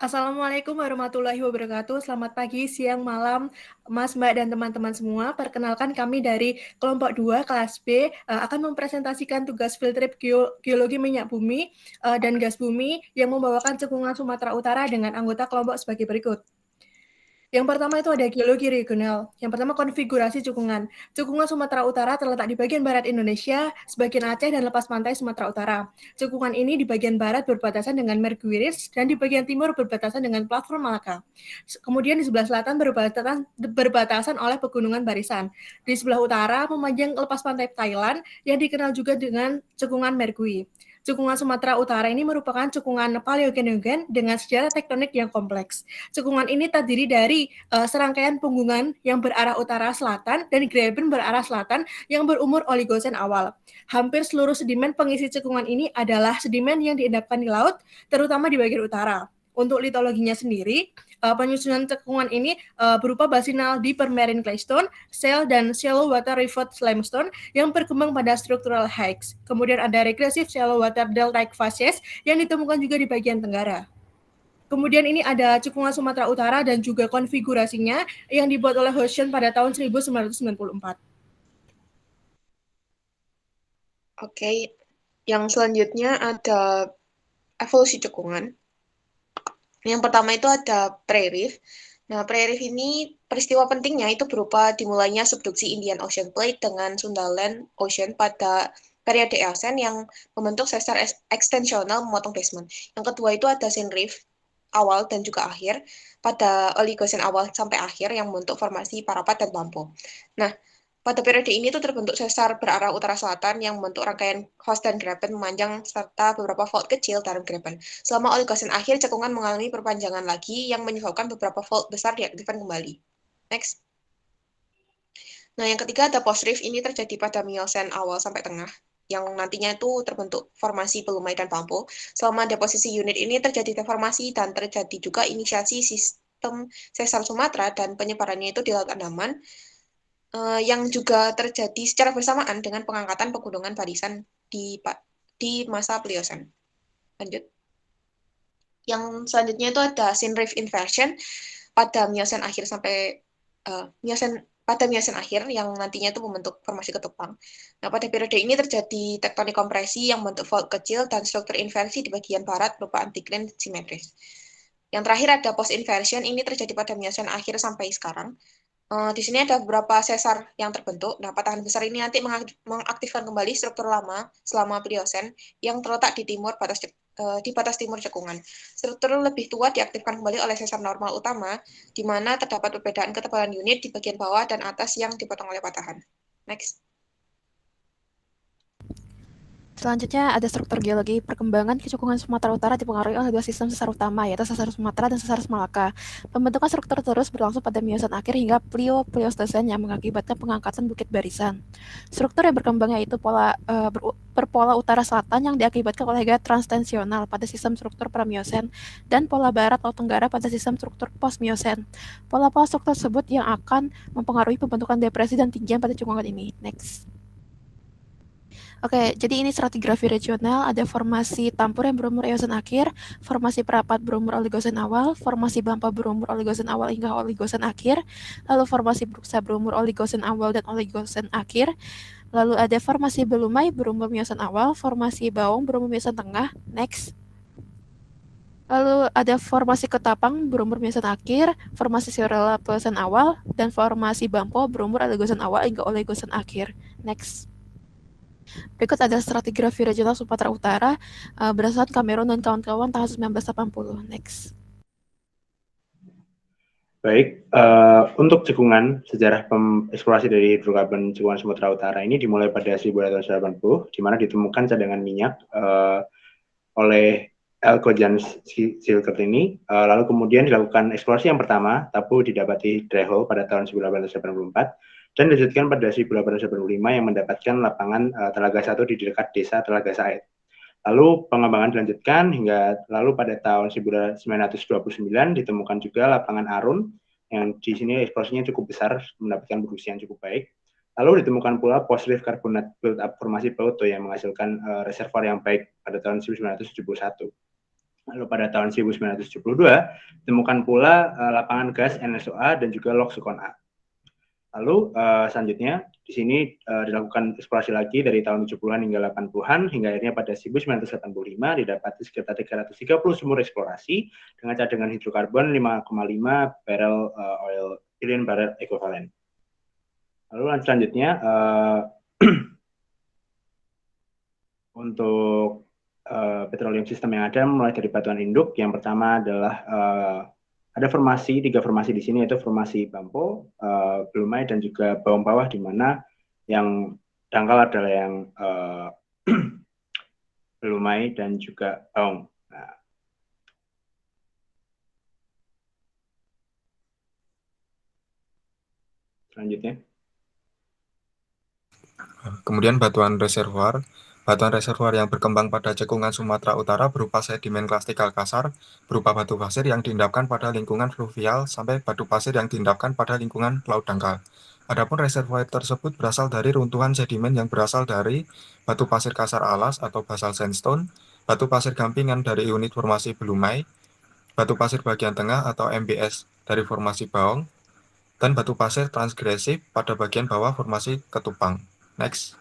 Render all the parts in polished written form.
Assalamualaikum warahmatullahi wabarakatuh. Selamat pagi, siang, malam, Mas, Mbak, dan teman-teman semua. Perkenalkan kami dari kelompok 2 kelas B akan mempresentasikan tugas field trip geologi minyak bumi dan gas bumi yang membawakan cekungan Sumatera Utara dengan anggota kelompok sebagai berikut. Yang pertama itu ada geologi regional. Yang pertama konfigurasi cekungan. Cekungan Sumatera Utara terletak di bagian barat Indonesia, sebagian Aceh dan lepas pantai Sumatera Utara. Cekungan ini di bagian barat berbatasan dengan Merkuiris dan di bagian timur berbatasan dengan platform Malaka. Kemudian di sebelah selatan berbatasan oleh pegunungan Barisan. Di sebelah utara memanjang lepas pantai Thailand yang dikenal juga dengan cekungan Merkui. Cekungan Sumatera Utara ini merupakan cekungan paleogenogen dengan sejarah tektonik yang kompleks. Cekungan ini terdiri dari serangkaian punggungan yang berarah utara-selatan dan graben berarah selatan yang berumur oligosen awal. Hampir seluruh sedimen pengisi cekungan ini adalah sedimen yang diendapkan di laut, terutama di bagian utara. Untuk litologinya sendiri, penyusunan cekungan ini berupa basinal deeper marine claystone, shale, dan shallow water river limestone yang berkembang pada structural heights. Kemudian ada regressive shallow water deltaic facies yang ditemukan juga di bagian tenggara. Kemudian ini ada cekungan Sumatera Utara dan juga konfigurasinya yang dibuat oleh Hoshian pada tahun 1994. Oke, yang selanjutnya ada evolusi cekungan. Yang pertama itu ada pre-reef. Nah, pre-reef ini peristiwa pentingnya itu berupa dimulainya subduksi Indian Ocean Plate dengan Sundaland Ocean pada periode Eocene yang membentuk sesar ekstensional memotong basement. Yang kedua itu ada Sine Reef awal dan juga akhir pada Oligocene awal sampai akhir yang membentuk formasi Parapat dan Pampo. Nah, pada periode ini tuh terbentuk sesar berarah utara-selatan yang membentuk rangkaian host dan graben memanjang serta beberapa fault kecil dalam graben. Selama Oligocene akhir, cekungan mengalami perpanjangan lagi yang menyebabkan beberapa fault besar diaktifkan kembali. Next. Nah, yang ketiga ada post-reef. Ini terjadi pada Miocene awal sampai tengah, yang nantinya itu terbentuk formasi Pelumai dan Pampo. Selama deposisi unit ini terjadi deformasi dan terjadi juga inisiasi sistem sesar Sumatera dan penyebarannya itu di Laut Andaman, yang juga terjadi secara bersamaan dengan pengangkatan pegunungan barisan di masa Pliocene. Lanjut. Yang selanjutnya itu ada Sine Reef Inversion pada Miocene akhir sampai Miocene akhir yang nantinya itu membentuk formasi ketupang. Nah, pada periode ini terjadi tektonik kompresi yang membentuk fault kecil dan struktur inversi di bagian barat berupa anticline simetris. Yang terakhir ada post inversion, ini terjadi pada Miocene akhir sampai sekarang. Di sini ada beberapa sesar yang terbentuk. Nah, patahan besar ini nanti mengaktifkan kembali struktur lama selama Pliocene yang terletak di batas timur cekungan. Struktur lebih tua diaktifkan kembali oleh sesar normal utama, di mana terdapat perbedaan ketebalan unit di bagian bawah dan atas yang dipotong oleh patahan. Next. Selanjutnya ada struktur geologi. Perkembangan cekungan Sumatera Utara dipengaruhi oleh dua sistem sesar utama, yaitu sesar Sumatera dan sesar Malaka. Pembentukan struktur terus berlangsung pada Miocene akhir hingga Pleistocene yang mengakibatkan pengangkatan bukit barisan. Struktur yang berkembang yaitu berpola utara-selatan yang diakibatkan oleh gaya transtensional pada sistem struktur pra-Miocene dan pola barat laut tenggara pada sistem struktur post-Miocene. Pola-pola struktur tersebut yang akan mempengaruhi pembentukan depresi dan tinggian pada cekungan ini. Next. Oke, jadi ini stratigrafi regional, ada formasi Tampur yang berumur Eosen akhir, formasi Perapat berumur Oligosen awal, formasi Bampa berumur Oligosen awal hingga Oligosen akhir, lalu formasi Bruksa berumur Oligosen awal dan Oligosen akhir, lalu ada formasi Belumai berumur Miocene awal, formasi Baong berumur Miocene tengah, next. Lalu ada formasi Ketapang berumur Miocene akhir, formasi Sirela Pliocene awal, dan formasi Bampo berumur Oligosen awal hingga Oligosen akhir, next. Berikut adalah stratigrafi regional Sumatera Utara berdasarkan Cameron dan kawan-kawan tahun 1980. Next. Baik, untuk cekungan, sejarah eksplorasi dari hidrokarbon cekungan Sumatera Utara ini dimulai pada 1880, di mana ditemukan cadangan minyak oleh Elkojan Silkert ini, lalu kemudian dilakukan eksplorasi yang pertama, Tapu didapati Drehol pada tahun 1884, dan dilanjutkan pada 1885 yang mendapatkan lapangan Telaga 1 di dekat desa Telaga Said. Lalu pengembangan dilanjutkan hingga lalu pada tahun 1929 ditemukan juga lapangan Arun yang di sini eksplorasinya cukup besar, mendapatkan produksi yang cukup baik. Lalu ditemukan pula post-reef carbonate build-up formasi Pluto yang menghasilkan reservoir yang baik pada tahun 1971. Lalu pada tahun 1972 ditemukan pula lapangan gas NSOA dan juga Loxocon A. Lalu selanjutnya di sini dilakukan eksplorasi lagi dari tahun 70-an hingga 80-an hingga akhirnya pada 1985 didapati sekitar 330 sumur eksplorasi dengan cadangan hidrokarbon 5,5 barrel oil billion barrel equivalent. Lalu selanjutnya untuk petroleum sistem yang ada mulai dari batuan induk. Yang pertama adalah ada tiga formasi di sini, yaitu formasi Bampo, Blumai, dan juga Baum Bawah, di mana yang dangkal adalah yang Blumai dan juga Baum. Nah, selanjutnya. Kemudian batuan reservoir yang berkembang pada cekungan Sumatera Utara berupa sedimen klastikal kasar, berupa batu pasir yang diendapkan pada lingkungan fluvial sampai batu pasir yang diendapkan pada lingkungan laut dangkal. Adapun reservoir tersebut berasal dari runtuhan sedimen yang berasal dari batu pasir kasar alas atau basal sandstone, batu pasir gampingan dari unit formasi Blumai, batu pasir bagian tengah atau MBS dari formasi Baong, dan batu pasir transgresif pada bagian bawah formasi Ketupang. Next.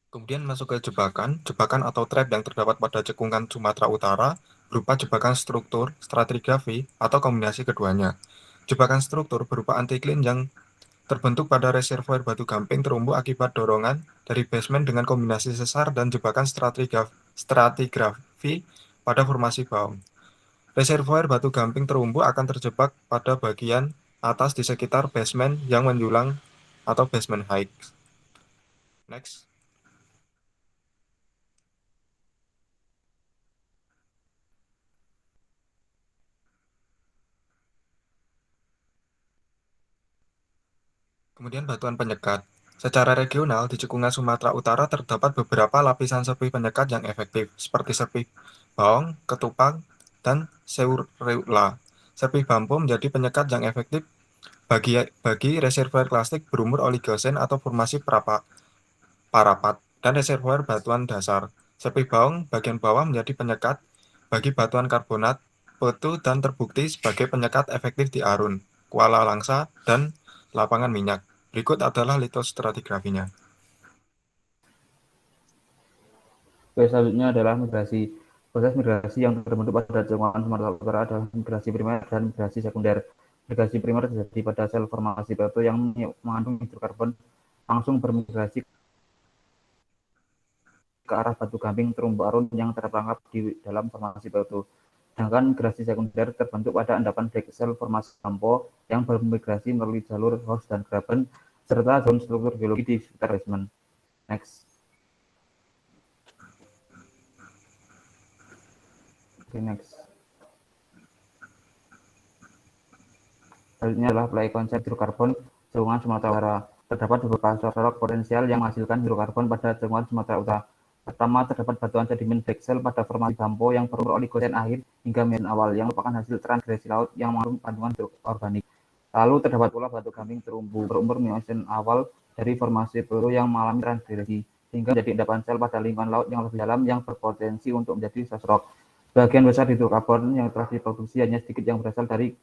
Kemudian masuk ke jebakan atau trap yang terdapat pada cekungan Sumatera Utara berupa jebakan struktur, stratigrafi, atau kombinasi keduanya. Jebakan struktur berupa antiklin yang terbentuk pada reservoir batu gamping terumbu akibat dorongan dari basement dengan kombinasi sesar dan jebakan stratigrafi pada formasi Baum. Reservoir batu gamping terumbu akan terjebak pada bagian atas di sekitar basement yang menjulang atau basement height. Next. Kemudian batuan penyekat. Secara regional, di cekungan Sumatera Utara terdapat beberapa lapisan serpih penyekat yang efektif, seperti serpih Baong, Ketupang, dan Seurreula. Serpih Bampo menjadi penyekat yang efektif bagi reservoir klasik berumur oligosen atau formasi parapat, dan reservoir batuan dasar. Serpih Baong bagian bawah menjadi penyekat bagi batuan karbonat, petu, dan terbukti sebagai penyekat efektif di Arun, Kuala Langsa, dan lapangan minyak. Berikut adalah litostratigrafinya. Oke, selanjutnya adalah migrasi. Proses migrasi yang terbentuk pada cekungan Sumatera Utara adalah migrasi primer dan migrasi sekunder. Migrasi primer terjadi pada sel formasi batu yang mengandung hidrokarbon langsung bermigrasi ke arah batu gamping terumbu Arun yang terperangkap di dalam formasi batu. Sedangkan migrasi sekunder terbentuk pada endapan back sel formasi Bampo yang bermigrasi melalui jalur host dan graben serta zona struktur geologi di sekitar basement. Next. Oke, next. Selanjutnya adalah play konsep hidrokarbon cekungan Sumatera Utara. Terdapat beberapa sosok potensial yang menghasilkan hidrokarbon pada cekungan Sumatera Utara. Pertama, terdapat batuan sedimen backcell pada formasi Bampo yang berumur oligosen akhir hingga Miocen awal, yang merupakan hasil transgresi laut yang mengandung kandungan organik. Lalu terdapat pula batu gamping terumbu berumur Miocen awal dari formasi Peluru yang mengalami transgresi, sehingga menjadi endapan sel pada lingkungan laut yang lebih dalam yang berpotensi untuk menjadi sosok. Bagian besar hidrokarbon yang telah diproduksi hanya sedikit yang berasal dari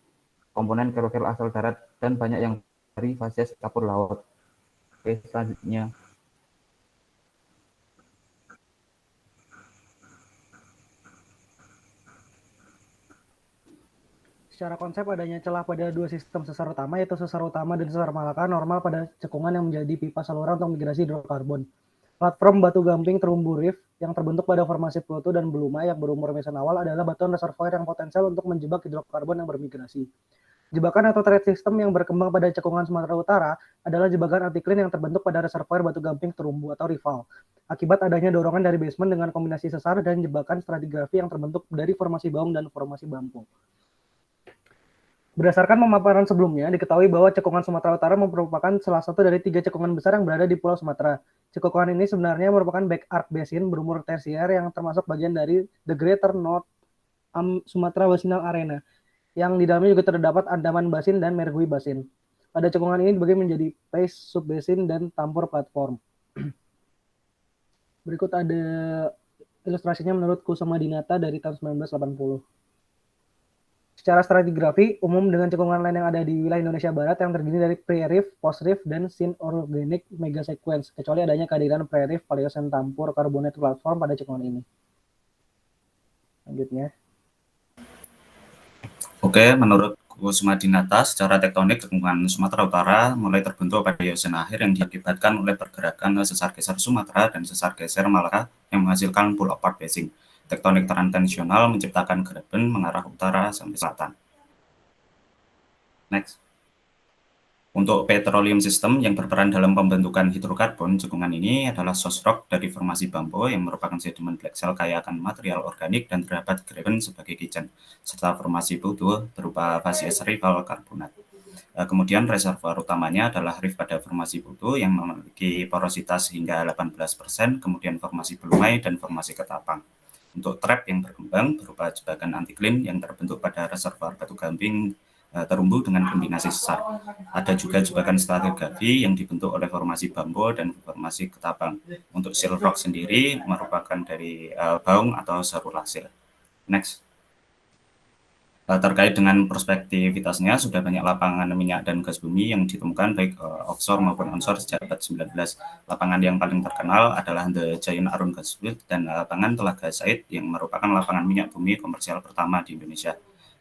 komponen kerokil asal darat dan banyak yang dari fases kapur laut. Oke, selanjutnya. Secara konsep adanya celah pada dua sistem sesar utama, yaitu sesar utama dan sesar Malaka normal pada cekungan yang menjadi pipa saluran untuk migrasi hidrokarbon. Platform batu gamping terumbu reef yang terbentuk pada formasi Pluto dan Blumai yang berumur Miocen awal adalah batuan reservoir yang potensial untuk menjebak hidrokarbon yang bermigrasi. Jebakan atau thread system yang berkembang pada cekungan Sumatera Utara adalah jebakan antiklin yang terbentuk pada reservoir batu gamping terumbu atau rival. Akibat adanya dorongan dari basement dengan kombinasi sesar dan jebakan stratigrafi yang terbentuk dari formasi Baung dan formasi Bampo. Berdasarkan pemaparan sebelumnya, diketahui bahwa cekungan Sumatera Utara merupakan salah satu dari 3 cekungan besar yang berada di Pulau Sumatera. Cekungan ini sebenarnya merupakan back arc basin berumur tersier yang termasuk bagian dari The Greater North Sumatra Basinal Arena, yang di dalamnya juga terdapat Andaman Basin dan Mergui Basin. Pada cekungan ini dibagi menjadi Pace Subbasin dan Tampur Platform. Berikut ada Ilustrasinya menurut Kusuma Dinata dari tahun 1980. Secara stratigrafi, umum dengan cekungan lain yang ada di wilayah Indonesia Barat yang terdiri dari pre-reef, post-reef, dan syn-organic megasequence, kecuali adanya kehadiran pre-reef Paleocene Tampur Carbonate platform pada cekungan ini. Selanjutnya. Oke, menurut Kusuma Dinata, secara tektonik cekungan Sumatera Utara mulai terbentuk pada Eosen akhir yang diakibatkan oleh pergerakan sesar geser Sumatera dan sesar geser Malaka yang menghasilkan pull apart basing. Tektonik transtensional menciptakan graben mengarah utara sampai selatan. Next. Untuk petroleum system yang berperan dalam pembentukan hidrokarbon, cekungan ini adalah source rock dari formasi Bambo yang merupakan sedimen black shell kaya akan material organik dan terdapat graben sebagai kitchen, serta formasi Pluto berupa facies rival karbonat. Kemudian reservoir utamanya adalah reef pada formasi Pluto yang memiliki porositas hingga 18%, kemudian formasi Belumai dan formasi Ketapang. Untuk trap yang berkembang berupa jebakan antiklin yang terbentuk pada reservoir Batu Gamping terumbu dengan kombinasi sesar. Ada juga jebakan stratigrafi yang dibentuk oleh formasi Bambo dan formasi Ketapang. Untuk shale rock sendiri merupakan dari baung atau sarulasil. Next. Terkait dengan prospektivitasnya, sudah banyak lapangan minyak dan gas bumi yang ditemukan baik offshore maupun onshore sejak abad 19. Lapangan yang paling terkenal adalah The Giant Arun Gas Field dan lapangan Telaga Said yang merupakan lapangan minyak bumi komersial pertama di Indonesia.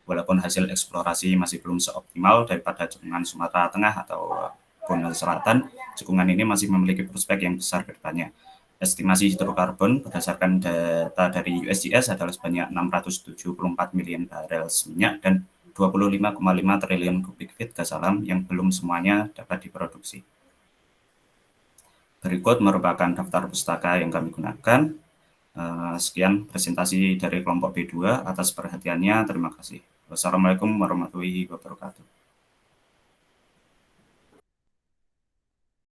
Walaupun hasil eksplorasi masih belum seoptimal daripada cekungan Sumatera Tengah atau Borneo Selatan, cekungan ini masih memiliki prospek yang besar ke depannya. Estimasi hidrokarbon berdasarkan data dari USGS adalah sebanyak 674 miliar barel minyak dan 25,5 triliun kubik feet gas alam yang belum semuanya dapat diproduksi. Berikut merupakan daftar pustaka yang kami gunakan. Sekian presentasi dari kelompok B2. Atas perhatiannya, terima kasih. Wassalamualaikum warahmatullahi wabarakatuh.